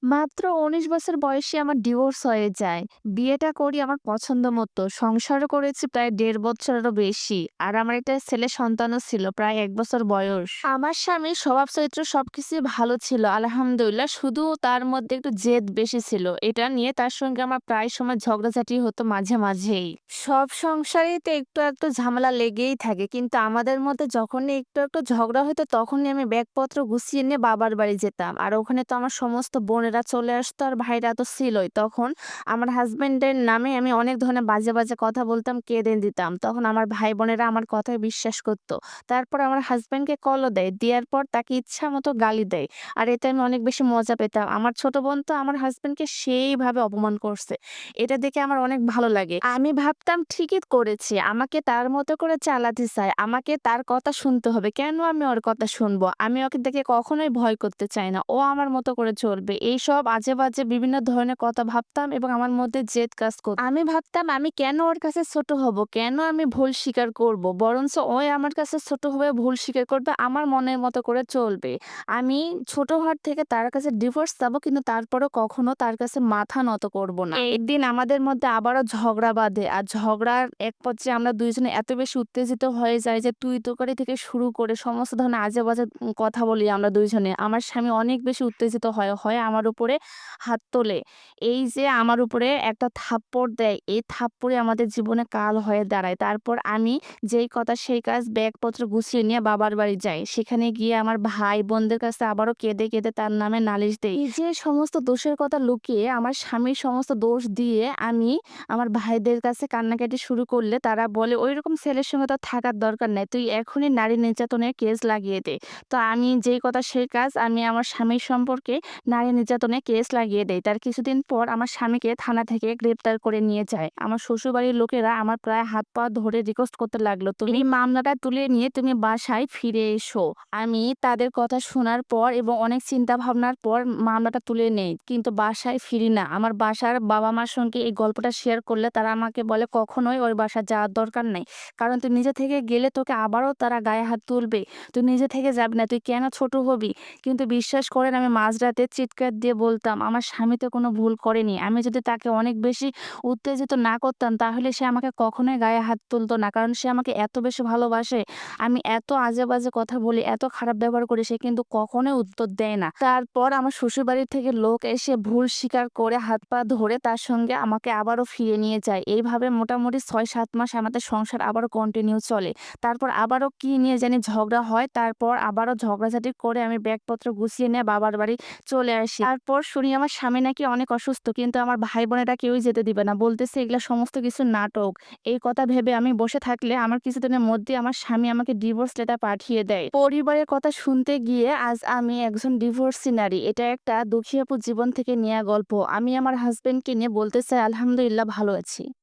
মাত্র ১৯ বছর বয়সে আমার ডিভোর্স হয়ে যায়। বিয়েটা করি আমার পছন্দ মতো। সংসারও করেছি প্রায় ১.৫ বছরেরও বেশি। আর আমার একটা ছেলে সন্তানও ছিল প্রায় ১ বছর বয়স। আমার স্বামীর স্বভাব চরিত্র সবকিছুই ভালো ছিল আলহামদুলিল্লাহ। শুধু তার মধ্যে একটু জেদ বেশি ছিল। এটা নিয়ে তার সঙ্গে আমার প্রায় সময় ঝগড়াঝাটি হতো মাঝে, মাঝেই। সব সংসারেই তো একটু একটু ঝামেলা লেগেই থাকে। কিন্তু আমাদের মধ্যে যখনই একটু, একটু ঝগড়া হইতো তখনই আমি ব্যাগপত্র গুছিয়ে নিয়ে বাবার বাড়ি যেতাম। আর ওখানে তো আমার সমস্ত বোনেরা চলে আসতো আর ভাইরা তো ছিলই। তখন আমার হাসব্যান্ডের নামে আমি অনেক ধরনের বাজে, বাজে কথা বলতাম, কেঁদে দিতাম। তখন আমার ভাই-বোনেরা আমার কথায় বিশ্বাস করত। তারপর আমার হাসব্যান্ডকে কলও দেয়। দেয়ার পর তাকে ইচ্ছামতো গালি দেয়। আর এতে আমি অনেক বেশি মজা পেতাম। আমার ছোট বোন তো আমার হাসব্যান্ডকে সেইভাবে অপমান করছে। এটা দেখে আমার অনেক ভালো লাগে। আমি ভাবতাম ঠিকই করেছি। আমাকে তার মতো করে চালাতে চায়। আমাকে তার কথা শুনতে হবে। কেন আমি ওর কথা শুনবো? আমি ওকে দেখে কখনোই ভয় করতে চাই না। ও আমার মতো করে চলবে। এইসব আজে-বাজে বিভিন্ন ধরনের কথা ভাবতাম এবং আমার মধ্যে জেদ কাজ করত। আমি ভাবতাম আমি কেন ওর কাছে ছোট হব? কেন আমি ভুল স্বীকার করব? বরঞ্চ ওই আমার কাছে ছোট হয়ে ভুল স্বীকার করবে, আমার মনের মতো করে চলবে। আমি ছোট হওয়ার থেকে তার কাছে ডিভোর্স চাবো কিন্তু তারপরেও কখনো তার কাছে মাথা নত করব না। একদিন আমাদের মধ্যে আবারও ঝগড়া বাধে। আর ঝগড়ার এক পর্যায়ে আমরা ২ জনে এত বেশি উত্তেজিত হয়ে যাই যে তুই-তকারি থেকে শুরু করে সমস্ত ধরনের আজে-বাজে কথা বলি আমরা ২ জনে। আমার স্বামী অনেক বেশি উত্তেজিত হয় আমার উপরে হাত তোলে। এই যে আমার উপরে একটা থাপ্পড় দেয়, এই থাপ্পড়ে আমাদের জীবনে কাল হয়ে দাঁড়ায়। তারপর আমি যেই কথা সেই কাজ ব্যাগপত্র গুছিয়ে নিয়ে বাবার বাড়ি যাই। সেখানে গিয়ে আমার ভাই-বোনদের কাছে আবারও কেঁদে, কেঁদে তার নামে নালিশ দেই। এই যে সমস্ত দোষের কথা লুকিয়ে আমার স্বামীর সমস্ত দোষ দিয়ে আমি আমার ভাইদের কাছে কান্নাকাটি শুরু করলে তারা বলে, "ঐরকম ছেলের সঙ্গে তোর থাকার দরকার নাই। তুই এখনই নারী নির্যাতনের কেস লাগিয়ে দে।" তো আমি যেই কথা সেই কাজ, আমি আমার স্বামীর সম্পর্কে নারী নির্যাতনের কেস লাগিয়ে দেই। তার কিছুদিন পর আমার স্বামীকে থানা থেকে গ্রেপ্তার করে নিয়ে যায়। আমার শ্বশুরবাড়ির লোকেরা আমার প্রায় হাত-পা ধরে রিকোয়েস্ট করতে লাগলো, "তুমি মামলাটা তুলে নিয়ে তুমি বাসায় ফিরে এসো।" আমি তাদের কথা শোনার পর এবং অনেক চিন্তা ভাবনার পর মামলাটা তুলে নেই। কিন্তু বাসায় ফিরি না। আমার বাসার বাবা-মার সঙ্গে এই গল্পটা শেয়ার করলে তারা আমাকে বলে, "কখনোই ওই বাসায় যাওয়ার দরকার নেই। কারণ তুই নিজে থেকে গেলে তোকে আবারও তারা গায়ে হাত তুলবে। তুই নিজে থেকে যাবি না। তুই কেন ছোট হবি?" কিন্তু বিশ্বাস করেন আমি মাঝরাতে চিৎকার দিয়ে বলতাম, "আমার স্বামী তো কোনো ভুল করেনি। আমি যদি তাকে অনেক বেশি উত্তেজিত না করতাম তাহলে সে আমাকে কখনোই গায়ে হাত তুলত না। কারণ সে আমাকে এত বেশি ভালোবাসে। আমি এত আজে-বাজে কথা বলি, এত খারাপ ব্যবহার করি সে কিন্তু কখনোই উত্তর দেয় না।" তারপর আমার শ্বশুরবাড়ি থেকে লোক এসে ভুল স্বীকার করে হাত-পা ধরে তার সঙ্গে আমাকে আবারও ফিরিয়ে নিয়ে যায়। এইভাবে মোটামুটি ৬-৭ মাস আমাদের সংসার আবারও কন্টিনিউ চলে। তারপর আবারও কি নিয়ে জানি ঝগড়া হয়। তারপর আবারও ঝগড়াঝাটি করে আমি ব্যাগপত্র গুছিয়ে নিয়ে বাবার বাড়ি চলে আসি। তারপর শুনি আমার স্বামী নাকি অনেক অসুস্থ কিন্তু আমার ভাই-বোনেরা কেউই যেতে দিবে না। বলতেছে এগুলা সমস্ত কিছু নাটক। এই কথা ভেবে আমি বসে থাকলে আমার কিছুদিনের মধ্যেই আমার স্বামী আমাকে ডিভোর্স লেটার পাঠিয়ে দেয়। পরিবারের কথা শুনতে গিয়ে আজ আমি একজন ডিভোর্সি নারী। এটা একটা দুঃখী আপুর জীবন থেকে নেয়া গল্প। আমি আমার হাসব্যান্ডকে নিয়ে বলতে চাই আলহামদুলিল্লাহ ভালো আছি।